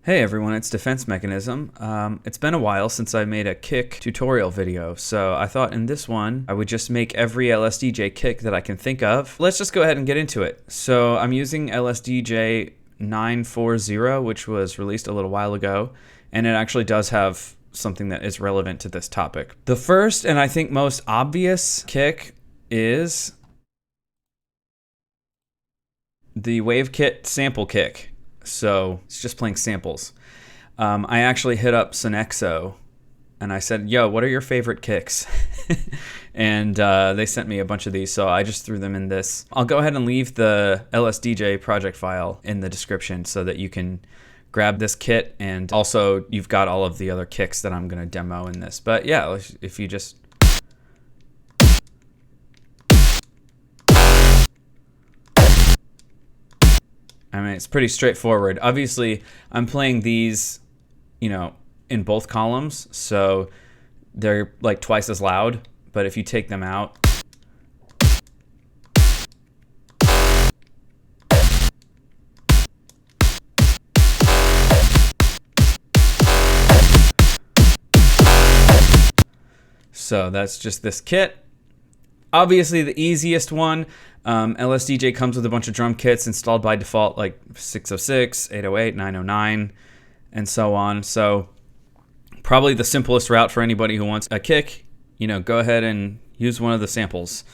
Hey everyone, it's Defense Mechanism. It's been a while since I made a kick tutorial video, so I thought in this one I would just make every LSDJ kick that I can think of. Let's just go ahead and get into it. So I'm using LSDJ 940, which was released a little while ago, and it actually does have something that is relevant to this topic. The first and I think most obvious kick is the WaveKit sample kick. So it's just playing samples. I actually hit up Synexo and I said, yo, what are your favorite kicks? And they sent me a bunch of these, so I just threw them in this. I'll go ahead and leave the LSDJ project file in the description so that you can grab this kit, and also you've got all of the other kicks that I'm gonna demo in this. But yeah, if you just I mean, it's pretty straightforward. Obviously, I'm playing these, in both columns, so they're like twice as loud. But if you take them out, so that's just this kit. Obviously, the easiest one. LSDJ comes with a bunch of drum kits installed by default, like 606, 808, 909, and so on. So probably the simplest route for anybody who wants a kick, go ahead and use one of the samples,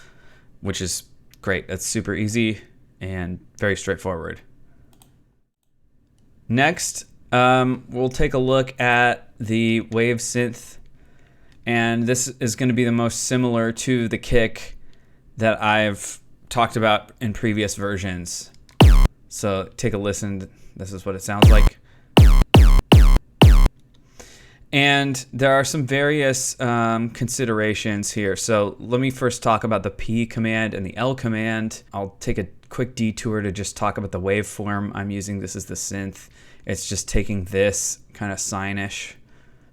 which is great. That's super easy and very straightforward. Next, we'll take a look at the Wave synth, and this is going to be the most similar to the kick that I've talked about in previous versions. So take a listen. This is what it sounds like. And there are some various considerations here. So let me first talk about the P command and the L command. I'll take a quick detour to just talk about the waveform I'm using. This is the synth. It's just taking this kind of sine-ish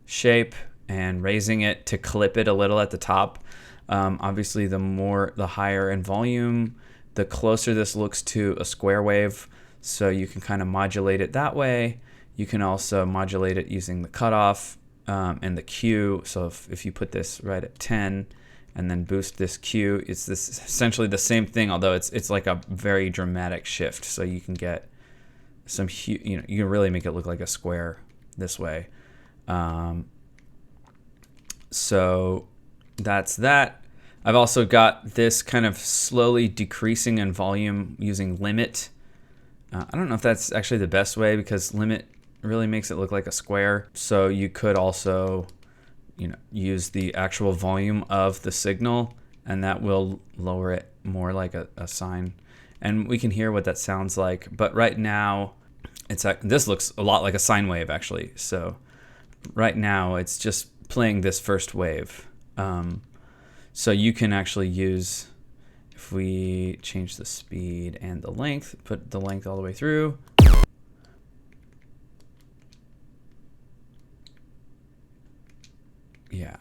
shape and raising it to clip it a little at the top. Obviously, the higher in volume, the closer this looks to a square wave. So you can kind of modulate it that way. You can also modulate it using the cutoff and the Q. So if you put this right at 10 and then boost this Q, it's essentially the same thing, although it's like a very dramatic shift. So you can get some, you can really make it look like a square this way. So that's that. I've also got this kind of slowly decreasing in volume using limit. I don't know if that's actually the best way, because limit really makes it look like a square. So you could also, use the actual volume of the signal, and that will lower it more like a sine. And we can hear what that sounds like. But right now, this looks a lot like a sine wave actually. So right now it's just playing this first wave. So you can actually use, if we change the speed and the length, put the length all the way through. Yeah.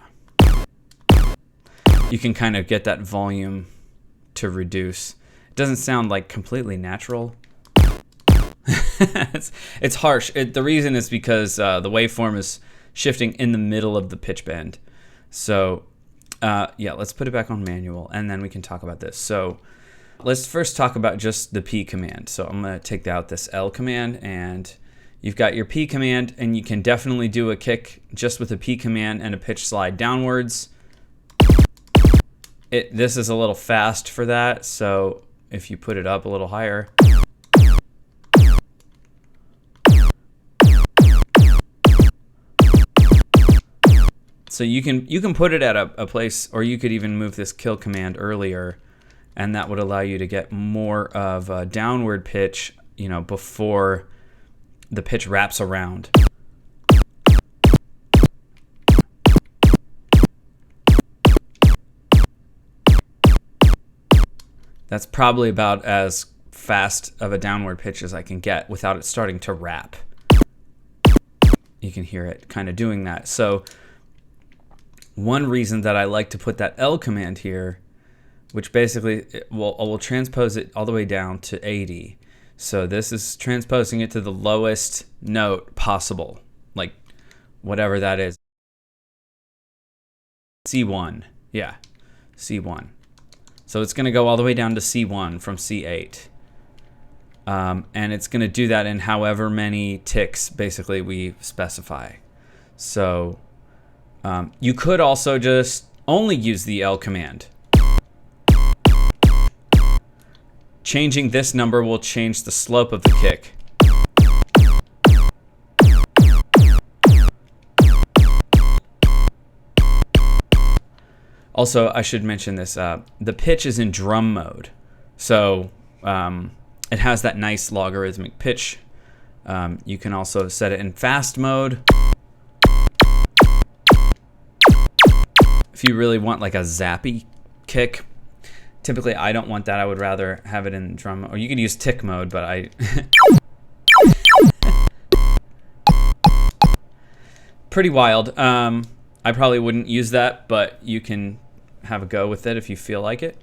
You can kind of get that volume to reduce. It doesn't sound like completely natural. It's harsh. The reason is because the waveform is shifting in the middle of the pitch bend. So yeah, let's put it back on manual, and then we can talk about this. So let's first talk about just the P command. So I'm going to take out this L command, and you've got your P command, and you can definitely do a kick just with a P command and a pitch slide downwards. This is a little fast for that, so if you put it up a little higher, so you can put it at a place, or you could even move this kill command earlier, and that would allow you to get more of a downward pitch, before the pitch wraps around. That's probably about as fast of a downward pitch as I can get without it starting to wrap. You can hear it kind of doing that. So one reason that I like to put that L command here, which basically will transpose it all the way down to 80. So this is transposing it to the lowest note possible, like whatever that is. C1, yeah, C1. So it's gonna go all the way down to C1 from C8. And it's gonna do that in however many ticks basically we specify. So you could also just only use the L command. Changing this number will change the slope of the kick. Also, I should mention this, the pitch is in drum mode. So it has that nice logarithmic pitch. You can also set it in fast mode. If you really want like a zappy kick. Typically, I don't want that. I would rather have it in drum, or you could use tick mode, but I... Pretty wild. I probably wouldn't use that, but you can have a go with it if you feel like it.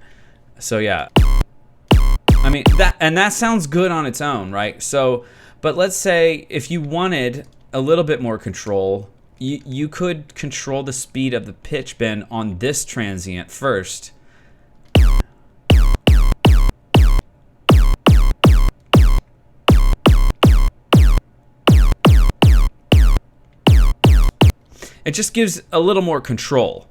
So yeah. I mean, that sounds good on its own, right? So, but let's say if you wanted a little bit more control, you could control the speed of the pitch bend on this transient first. It just gives a little more control.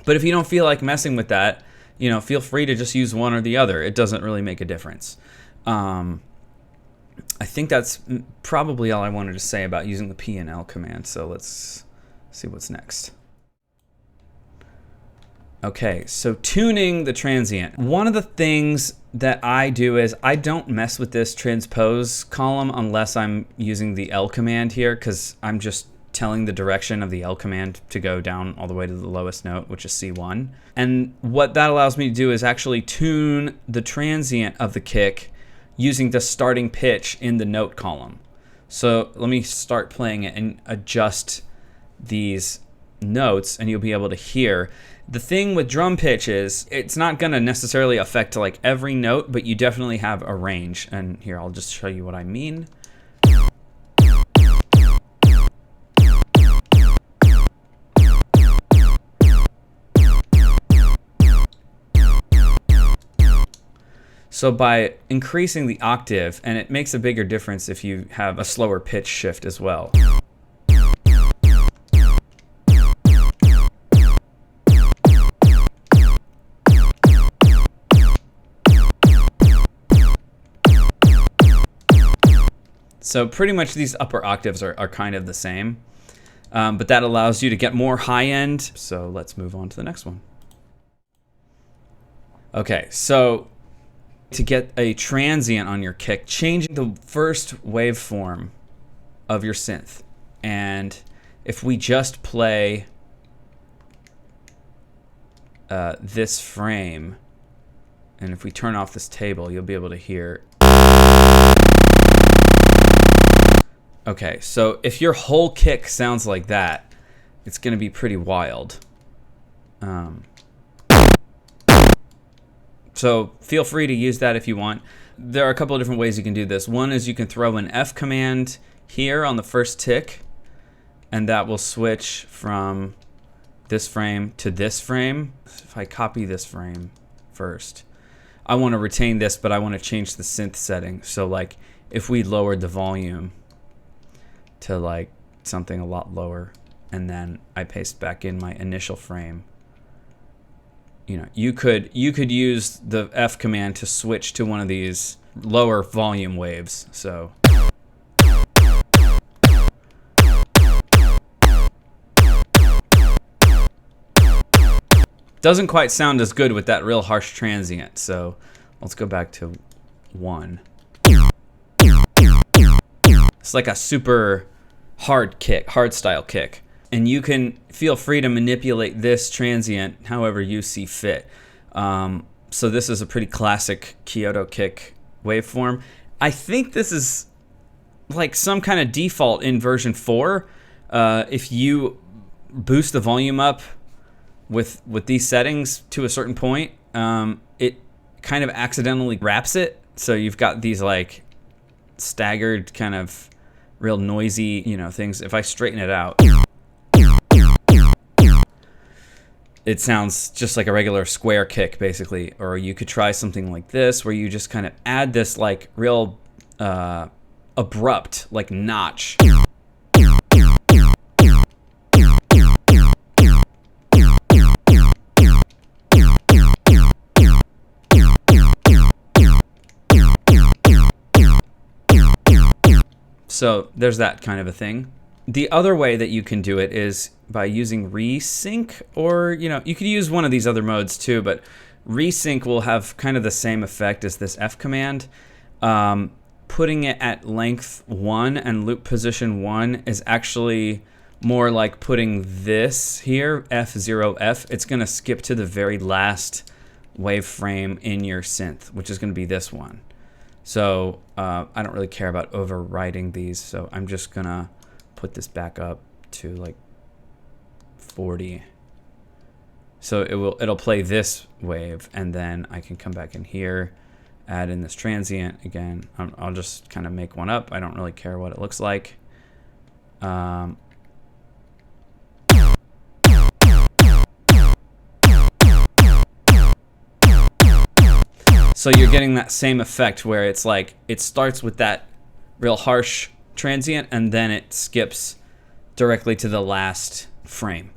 But if you don't feel like messing with that, you know, feel free to just use one or the other. It doesn't really make a difference. I think that's probably all I wanted to say about using the P and L command. So let's see what's next. Okay, so tuning the transient. One of the things that I do is I don't mess with this transpose column unless I'm using the L command here, because I'm just telling the direction of the L command to go down all the way to the lowest note, which is C1. And what that allows me to do is actually tune the transient of the kick using the starting pitch in the note column. So let me start playing it and adjust these notes, and you'll be able to hear. The thing with drum pitch is it's not going to necessarily affect like every note, but you definitely have a range. And here, I'll just show you what I mean. So by increasing the octave, and it makes a bigger difference if you have a slower pitch shift as well. So pretty much these upper octaves are kind of the same, but that allows you to get more high end. So let's move on to the next one. Okay, so to get a transient on your kick, changing the first waveform of your synth. And if we just play this frame, and if we turn off this table, you'll be able to hear. Okay, so if your whole kick sounds like that, it's going to be pretty wild. So feel free to use that if you want. There are a couple of different ways you can do this. One is you can throw an F command here on the first tick, and that will switch from this frame to this frame. If I copy this frame first, I want to retain this, but I want to change the synth setting. So like if we lowered the volume to like something a lot lower, and then I paste back in my initial frame, you know, you could use the F command to switch to one of these lower volume waves. So doesn't quite sound as good with that real harsh transient. So let's go back to 1. It's like a super hard kick, hard style kick. And you can feel free to manipulate this transient however you see fit. So this is a pretty classic Kyoto kick waveform. I think this is like some kind of default in version 4. If you boost the volume up with these settings to a certain point, it kind of accidentally wraps it. So you've got these like staggered kind of real noisy, you know, things. If I straighten it out, it sounds just like a regular square kick, basically. Or you could try something like this, where you just kind of add this like real abrupt, like notch. So there's that kind of a thing. The other way that you can do it is by using resync, or, you know, you could use one of these other modes too, but resync will have kind of the same effect as this F command. Putting it at length 1 and loop position 1 is actually more like putting this here, F0F. It's going to skip to the very last waveframe in your synth, which is going to be this one. So I don't really care about overriding these, so I'm just gonna put this back up to like 40. So it'll play this wave, and then I can come back in here, add in this transient again. I'll just kind of make one up. I don't really care what it looks like. So you're getting that same effect where it's like it starts with that real harsh transient and then it skips directly to the last frame.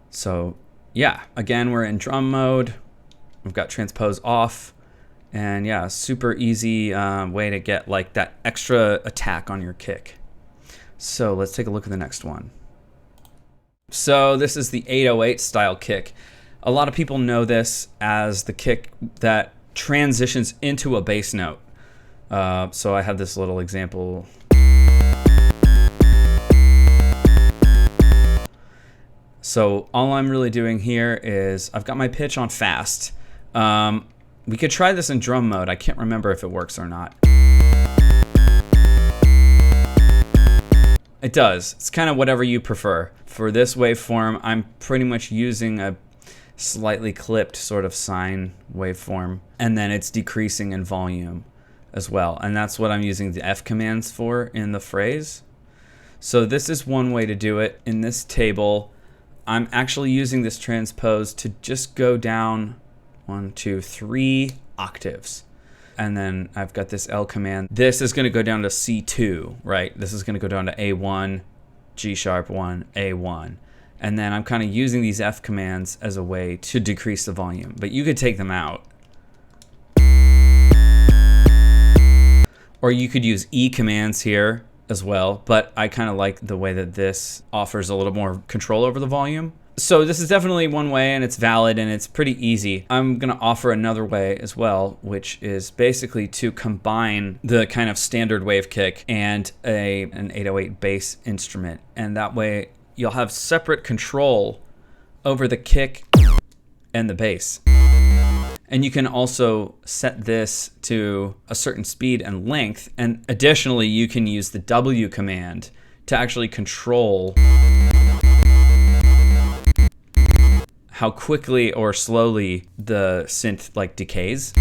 So yeah, again, we're in drum mode. We've got transpose off, and yeah, super easy way to get like that extra attack on your kick. So let's take a look at the next one. So this is the 808 style kick. A lot of people know this as the kick that transitions into a bass note. So I have this little example. So all I'm really doing here is I've got my pitch on fast. We could try this in drum mode. I can't remember if it works or not. It does. It's kind of whatever you prefer. For this waveform, I'm pretty much using a slightly clipped sort of sine waveform, and then it's decreasing in volume as well, and that's what I'm using the F commands for in the phrase. So this is one way to do it. In this table, I'm actually using this transpose to just go down 1, 2, 3 octaves, and then I've got this L command. This is going to go down to C2, right? This is going to go down to A1, G sharp 1, A1. And then I'm kind of using these F commands as a way to decrease the volume, but you could take them out. Or you could use E commands here as well, but I kind of like the way that this offers a little more control over the volume. So this is definitely one way, and it's valid, and it's pretty easy. I'm gonna offer another way as well, which is basically to combine the kind of standard wave kick and an 808 bass instrument, and that way you'll have separate control over the kick and the bass. And you can also set this to a certain speed and length, and additionally you can use the W command to actually control how quickly or slowly the synth like decays.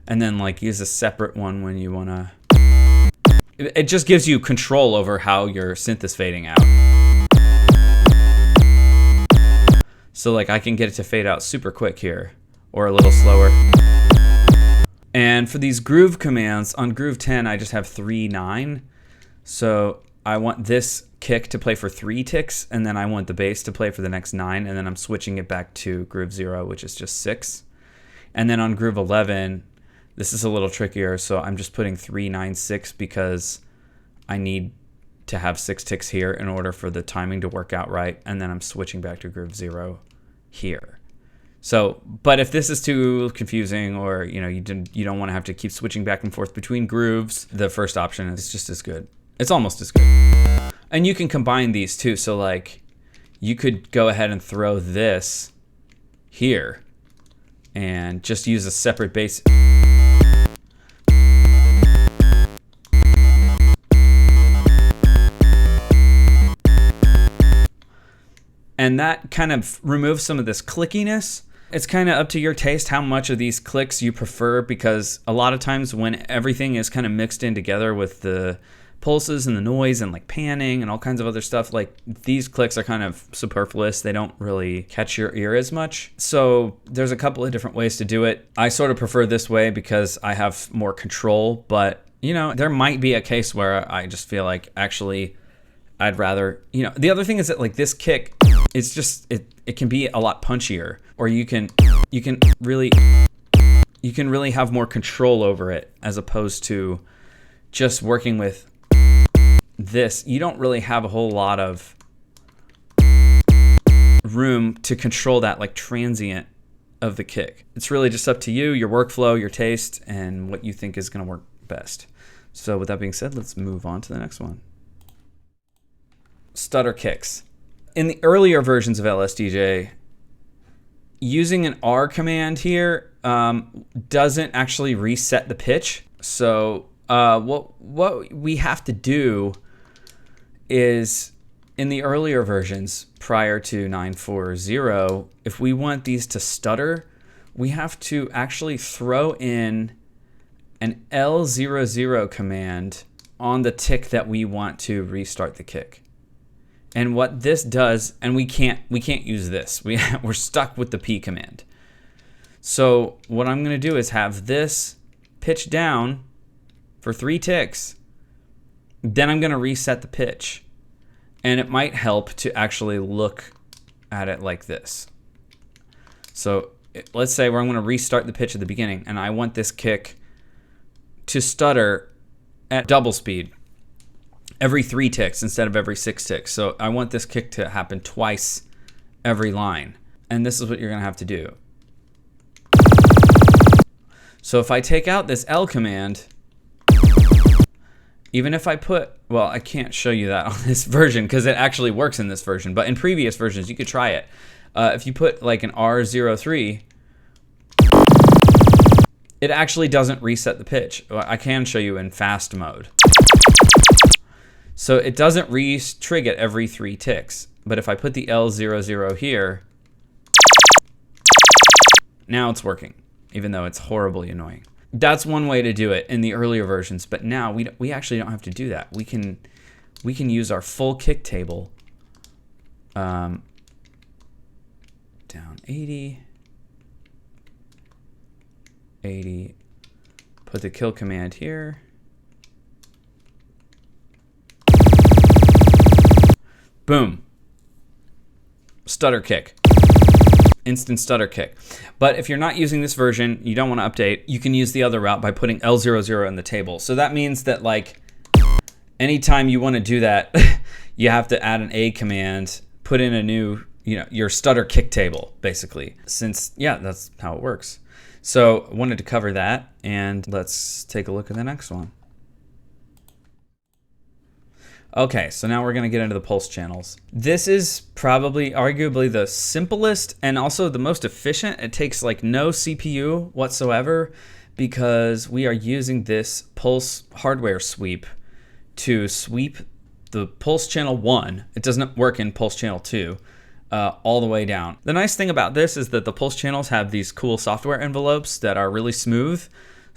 And then like use a separate one when you wanna. It just gives you control over how your synth is fading out. So like I can get it to fade out super quick here, or a little slower. And for these groove commands, on groove 10 I just have 3, 9. So I want this kick to play for 3 ticks, and then I want the bass to play for the next 9, and then I'm switching it back to groove 0, which is just 6. And then on groove 11, this is a little trickier, so I'm just putting 3, 9, 6 because I need to have 6 ticks here in order for the timing to work out right, and then I'm switching back to groove 0 here. So, but if this is too confusing, or you know you don't want to have to keep switching back and forth between grooves, the first option is just as good. It's almost as good. And you can combine these too, so like you could go ahead and throw this here and just use a separate bass. And that kind of removes some of this clickiness. It's kind of up to your taste how much of these clicks you prefer, because a lot of times when everything is kind of mixed in together with the pulses and the noise and like panning and all kinds of other stuff, like these clicks are kind of superfluous. They don't really catch your ear as much. So there's a couple of different ways to do it. I sort of prefer this way because I have more control, but you know, there might be a case where I just feel like actually I'd rather, you know, the other thing is that like this kick, it's just, it can be a lot punchier, or you can really have more control over it, as opposed to just working with this. You don't really have a whole lot of room to control that like transient of the kick. It's really just up to you, your workflow, your taste, and what you think is going to work best. So with that being said, let's move on to the next one. Stutter kicks. In the earlier versions of LSDJ, using an R command here doesn't actually reset the pitch. So what we have to do is, in the earlier versions prior to 9.4.0, if we want these to stutter, we have to actually throw in an L00 command on the tick that we want to restart the kick. And what this does, and we can't use this. We're stuck with the P command. So what I'm going to do is have this pitch down for 3 ticks. Then I'm going to reset the pitch. And it might help to actually look at it like this. So let's say I'm going to restart the pitch at the beginning, and I want this kick to stutter at double speed every 3 ticks instead of every 6 ticks. So I want this kick to happen twice every line. And this is what you're going to have to do. So if I take out this L command, even if I put, well, I can't show you that on this version because it actually works in this version, but in previous versions you could try it. If you put like an R03, it actually doesn't reset the pitch. I can show you in fast mode. So it doesn't re-trig it every 3 ticks. But if I put the L00 here, now it's working, even though it's horribly annoying. That's one way to do it in the earlier versions, but now we actually don't have to do that. We can use our full kick table. Down 80, 80, put the kill command here. Boom. Stutter kick. Instant stutter kick. But if you're not using this version, you don't want to update, you can use the other route by putting L00 in the table. So that means that like anytime you want to do that, you have to add an A command, put in a new, you know, your stutter kick table, basically. Since, yeah, that's how it works. So I wanted to cover that, and let's take a look at the next one. Okay, so now we're going to get into the pulse channels. This is probably arguably the simplest and also the most efficient. It takes like no CPU whatsoever because we are using this pulse hardware sweep to sweep the pulse channel 1. It doesn't work in pulse channel 2 all the way down. The nice thing about this is that the pulse channels have these cool software envelopes that are really smooth.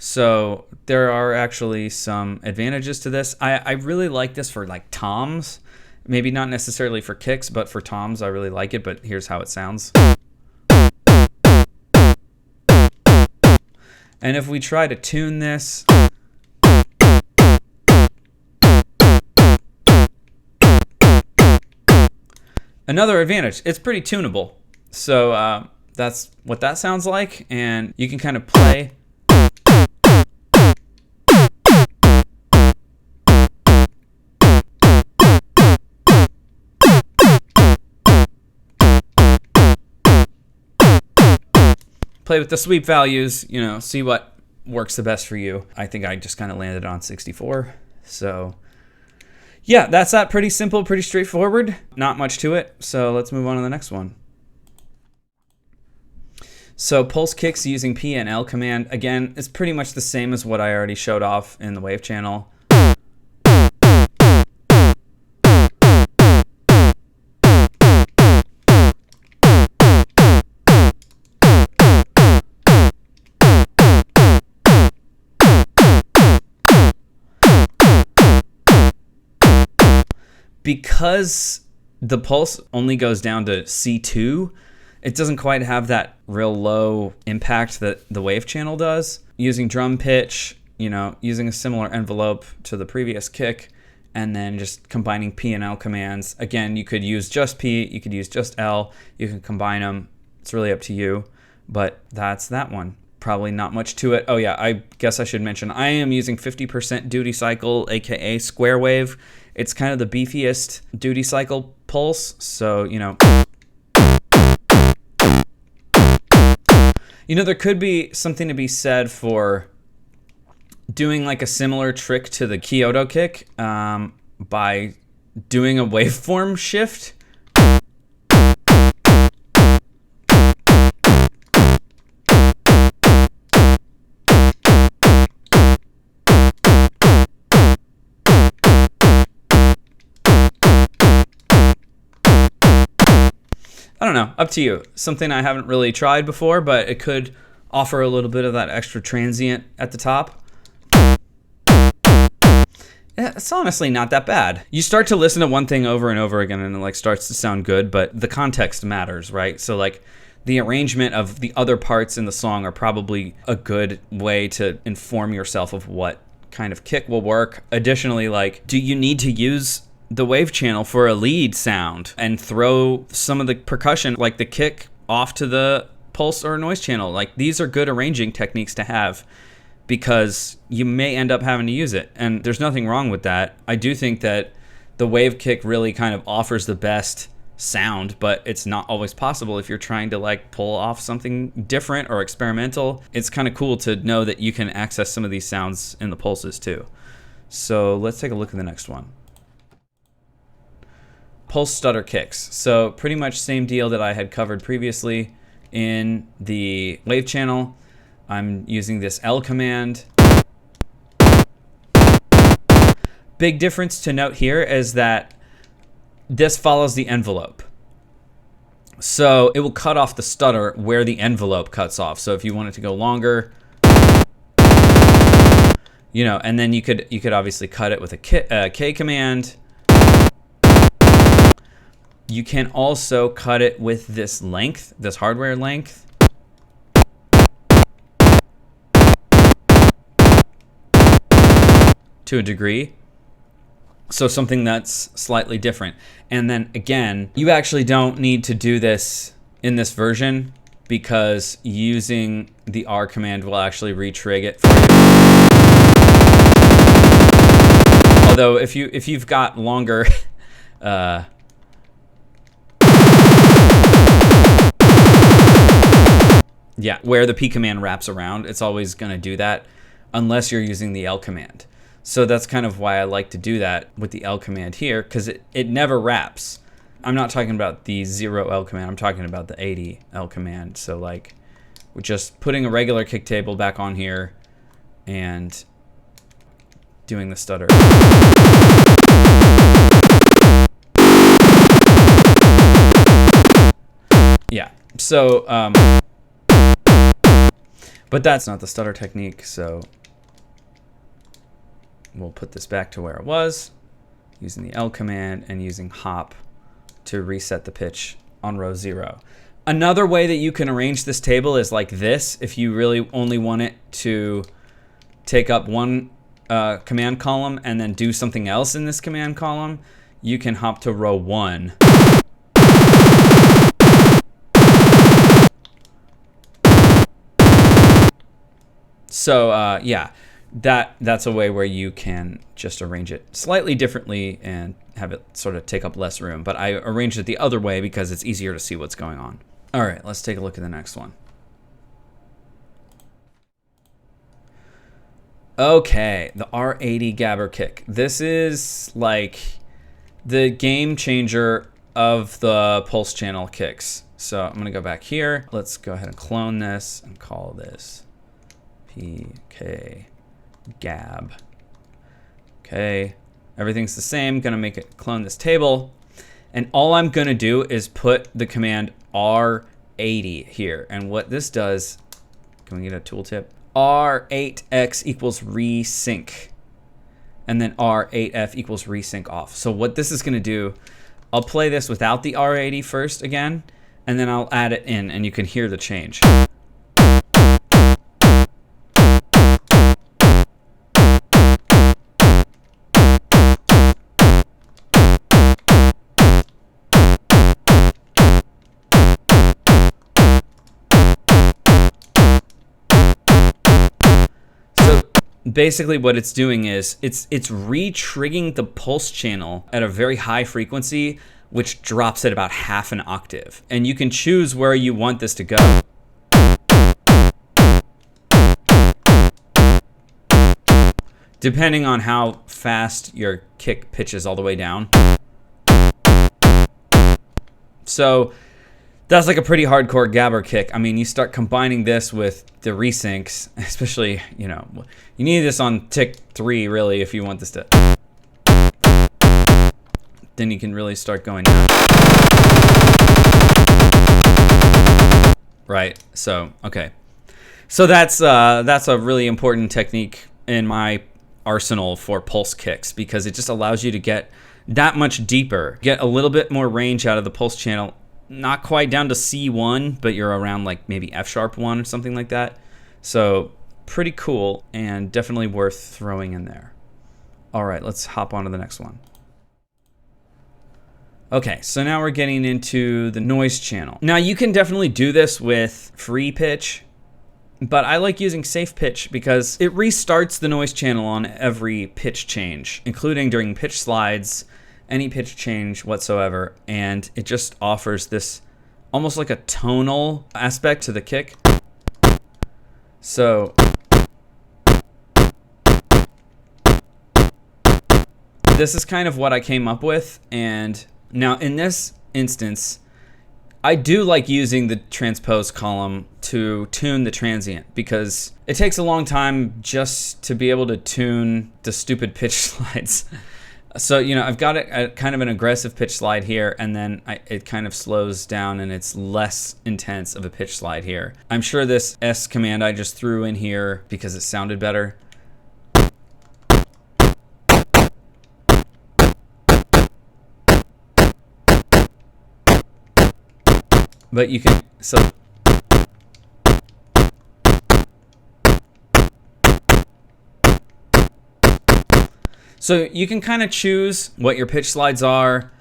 So there are actually some advantages to this. I really like this for like toms, maybe not necessarily for kicks, but for toms I really like it, but here's how it sounds. And if we try to tune this, another advantage, it's pretty tunable. So that's what that sounds like, and you can kind of play. Play with the sweep values, you know, see what works the best for you. I think I just kind of landed on 64. So yeah, that's that. Pretty simple, pretty straightforward. Not much to it. So let's move on to the next one. So pulse kicks using P and L command. Again, it's pretty much the same as what I already showed off in the wave channel. because the pulse only goes down to C2, it doesn't quite have that real low impact that the wave channel does. Using drum pitch, using a similar envelope to the previous kick, and then just combining P and L commands. Again, you could use just P, you could use just L, you can combine them. It's really up to you, but that's that one. Probably not much to it. Oh yeah, I guess I should mention I am using 50% duty cycle, aka square wave. It's kind of the beefiest duty cycle pulse, so there could be something to be said for doing like a similar trick to the Kyoto kick by doing a waveform shift. I don't know, up to you. Something I haven't really tried before, but it could offer a little bit of that extra transient at the top. It's honestly not that bad. You start to listen to one thing over and over again and it like starts to sound good, but the context matters, right? So like the arrangement of the other parts in the song are probably a good way to inform yourself of what kind of kick will work. Additionally, like, do you need to use the wave channel for a lead sound and throw some of the percussion like the kick off to the pulse or noise channel? Like, these are good arranging techniques to have because you may end up having to use it, and there's nothing wrong with that. I do think that the wave kick really kind of offers the best sound, but it's not always possible if you're trying to like pull off something different or experimental. It's kind of cool to know that you can access some of these sounds in the pulses too. So let's take a look at the next one. Pulse stutter kicks. So pretty much same deal that I had covered previously in the wave channel. I'm using this L command. Big difference to note here is that this follows the envelope. So it will cut off the stutter where the envelope cuts off. So if you want it to go longer, and then you could obviously cut it with a K command. You can also cut it with this length, this hardware length. To a degree. So something that's slightly different. And then again, you actually don't need to do this in this version because using the R command will actually retrig it for you. Although if you've got longer yeah, where the P command wraps around, it's always going to do that unless you're using the L command. So that's kind of why I like to do that with the L command here, because it never wraps. I'm not talking about the 0 L command, I'm talking about the 80 L command. So like, we're just putting a regular kick table back on here and doing the stutter. Yeah, so, but that's not the stutter technique, so we'll put this back to where it was, using the L command and using hop to reset the pitch on row 0. Another way that you can arrange this table is like this. If you really only want it to take up one command column and then do something else in this command column, you can hop to row 1. So yeah, that's a way where you can just arrange it slightly differently and have it sort of take up less room. But I arranged it the other way because it's easier to see what's going on. All right, let's take a look at the next one. Okay, the R80 Gabber kick. This is like the game changer of the pulse channel kicks. So I'm gonna go back here. Let's go ahead and clone this and call this PK Gab. Okay, everything's the same. Gonna make it clone this table, and all I'm gonna do is put the command R80 here. And what this does, can we get a tooltip? R8x equals resync. and then R8F equals resync off. So what this is going to do, I'll play this without the R80 first again, and then I'll add it in, and you can hear the change. Basically what it's doing is it's re-triggering the pulse channel at a very high frequency, which drops it about half an octave. And you can choose where you want this to go. Depending on how fast your kick pitches all the way down. So that's like a pretty hardcore gabber kick. I mean, you start combining this with the resyncs, especially, you know, you need this on tick 3 really if you want this to. Then you can really start going down. Right. So, okay. So that's a really important technique in my arsenal for pulse kicks, because it just allows you to get that much deeper, get a little bit more range out of the pulse channel. Not quite down to C1, but you're around like maybe F sharp 1 or something like that. So pretty cool and definitely worth throwing in there. All right, let's hop on to the next one. Okay, so now we're getting into the noise channel. Now you can definitely do this with free pitch, but I like using safe pitch because it restarts the noise channel on every pitch change, including during pitch slides, any pitch change whatsoever, and it just offers this almost like a tonal aspect to the kick. So this is kind of what I came up with, and now in this instance I do like using the transpose column to tune the transient, because it takes a long time just to be able to tune the stupid pitch slides. So, you know, I've got a kind of an aggressive pitch slide here, and then it kind of slows down and it's less intense of a pitch slide here. I'm sure this S command I just threw in here because it sounded better. But you can, So you can kind of choose what your pitch slides are.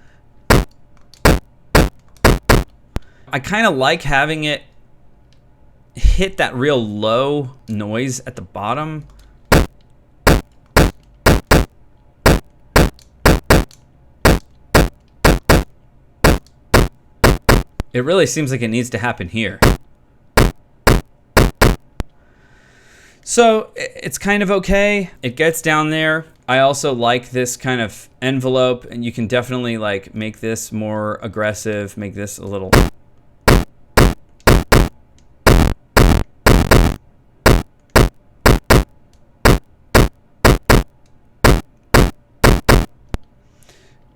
I kind of like having it hit that real low noise at the bottom. It really seems like it needs to happen here. So it's kind of okay. It gets down there. I also like this kind of envelope, and you can definitely like make this more aggressive, make this a little.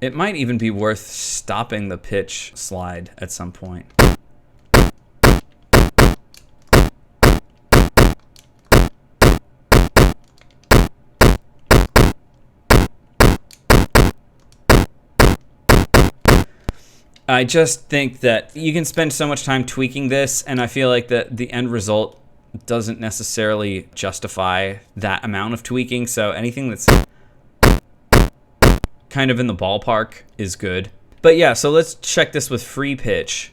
It might even be worth stopping the pitch slide at some point. I just think that you can spend so much time tweaking this, and I feel like that the end result doesn't necessarily justify that amount of tweaking. So anything that's kind of in the ballpark is good. But yeah, so let's check this with free pitch.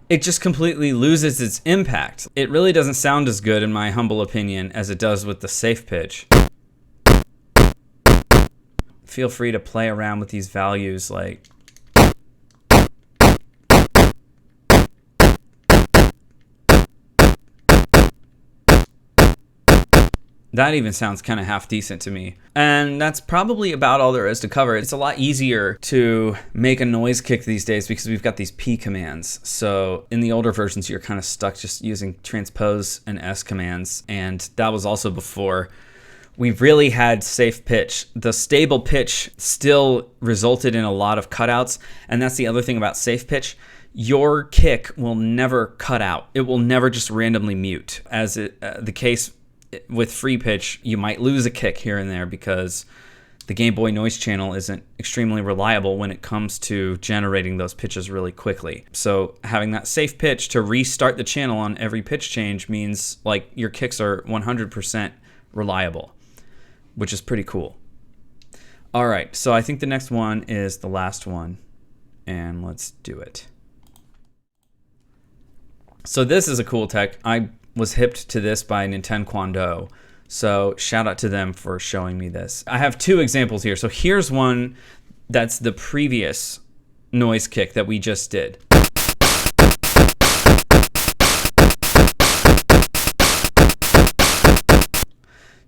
It just completely loses its impact. It really doesn't sound as good, in my humble opinion, as it does with the safe pitch. Feel free to play around with these values, like that even sounds kind of half decent to me. And that's probably about all there is to cover. It's a lot easier to make a noise kick these days because we've got these P commands. So in the older versions, you're kind of stuck just using transpose and S commands. And that was also before we really had safe pitch. The stable pitch still resulted in a lot of cutouts. And that's the other thing about safe pitch. Your kick will never cut out. It will never just randomly mute, as the case with free pitch, you might lose a kick here and there because the Game Boy noise channel isn't extremely reliable when it comes to generating those pitches really quickly. So having that safe pitch to restart the channel on every pitch change means like your kicks are 100% reliable, which is pretty cool. All right, so I think the next one is the last one, and let's do it. So this is a cool tech. I was hipped to this by Nintendo, so shout out to them for showing me this. I have two examples here. So here's one that's the previous noise kick that we just did.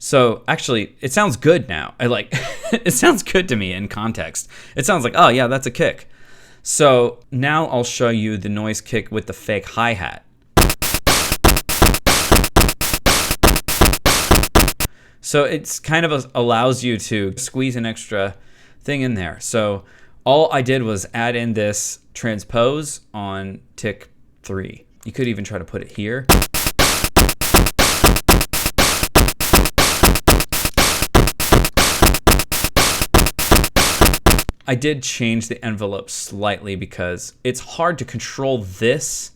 So actually, it sounds good now. It sounds good to me in context. It sounds like, oh yeah, that's a kick. So now I'll show you the noise kick with the fake hi-hat. So it's kind of allows you to squeeze an extra thing in there. So all I did was add in this transpose on tick 3. You could even try to put it here. I did change the envelope slightly because it's hard to control this.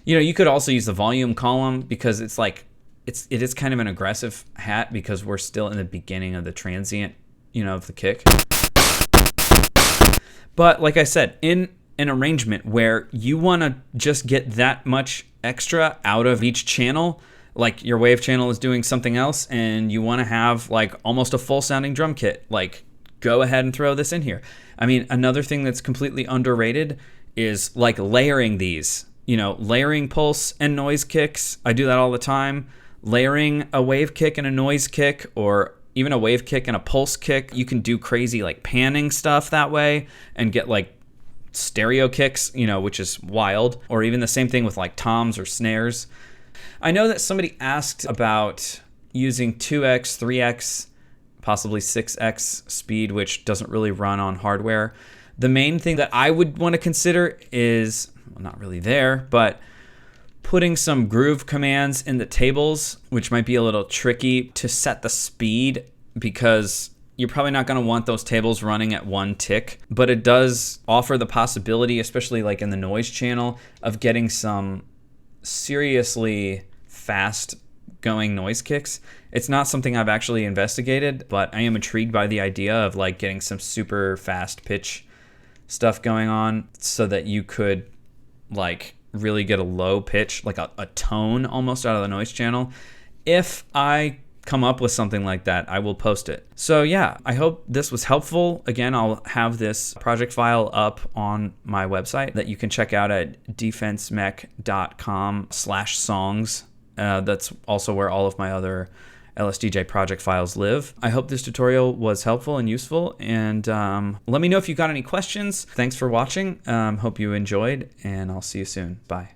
You know, you could also use the volume column because it's like, it is kind of an aggressive hat because we're still in the beginning of the transient, you know, of the kick. But like I said, in an arrangement where you want to just get that much extra out of each channel, like your wave channel is doing something else and you want to have like almost a full sounding drum kit, like go ahead and throw this in here. I mean, another thing that's completely underrated is like layering these, you know, layering pulse and noise kicks. I do that all the time. Layering a wave kick and a noise kick, or even a wave kick and a pulse kick. You can do crazy like panning stuff that way and get like stereo kicks, you know, which is wild. Or even the same thing with like toms or snares. I know that somebody asked about using 2x, 3x, possibly 6x speed, which doesn't really run on hardware. The main thing that I would want to consider is, well, not really there, but putting some groove commands in the tables, which might be a little tricky to set the speed because you're probably not going to want those tables running at 1 tick, but it does offer the possibility, especially like in the noise channel, of getting some seriously fast going noise kicks. It's not something I've actually investigated, but I am intrigued by the idea of like getting some super fast pitch stuff going on so that you could like really get a low pitch, like a tone almost out of the noise channel. If I come up with something like that, I will post it. So yeah, I hope this was helpful. Again, I'll have this project file up on my website that you can check out at defensemech.com/songs. That's also where all of my other LSDJ project files live. I hope this tutorial was helpful and useful, and let me know if you got any questions. Thanks for watching. Hope you enjoyed, and I'll see you soon. Bye.